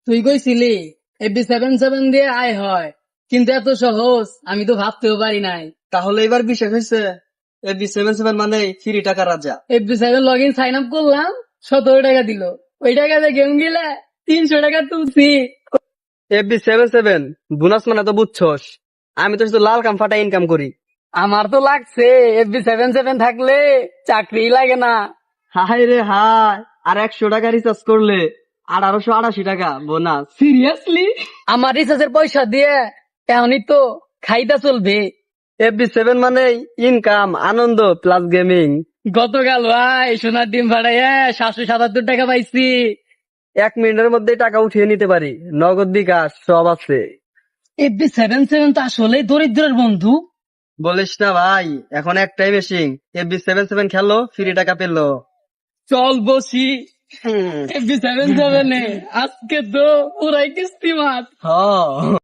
তুই কইছিলি FB77 দিয়ে আয় হয়, কিন্তু এত সহজ আমি তো ভাবতেও পারি নাই। তাহলে এবার বিশ্বাস হয়েছে? FB77 মানে ফ্রি টাকা রাজা। FB7 log in sign up করলাম, 17 টাকা দিল। ওই টাকাতে গেম গেলে 300 টাকা তুলছি। FB77 বোনাস মানে তো বুঝছস, আমি তো শুধু লাল কাম ফাটা ইনকাম করি। আমার তো লাগছে FB77 থাকলে চাকরি লাগে না। হাই রে হাই, আর 100 টাকা রিচার্জ করলে 1888 টাকা বোনাস। সিরিয়াসলি? আমার রিচার্জের পয়সা দিয়ে এমনই তো খাইতে চলবে। FB7 মানে ইনকাম, আনন্দ প্লাস গেমিং। গতকাল ভাই সোনার ডিম ফাটাইয়া 777 টাকা পাইছি। 1 মিনিটের মধ্যেই টাকা উঠিয়ে নিতে পারি, নগদ বিকাশ সব আছে। FB77 তো আসলে দরিদ্রের বন্ধু। বলিস না ভাই, এখন একটাই মেশিন, FB77 খেলো ফ্রি টাকা পেলো। চল বসি FB77 এ, আজকে তো পুরাই কিস্তি মাত। হ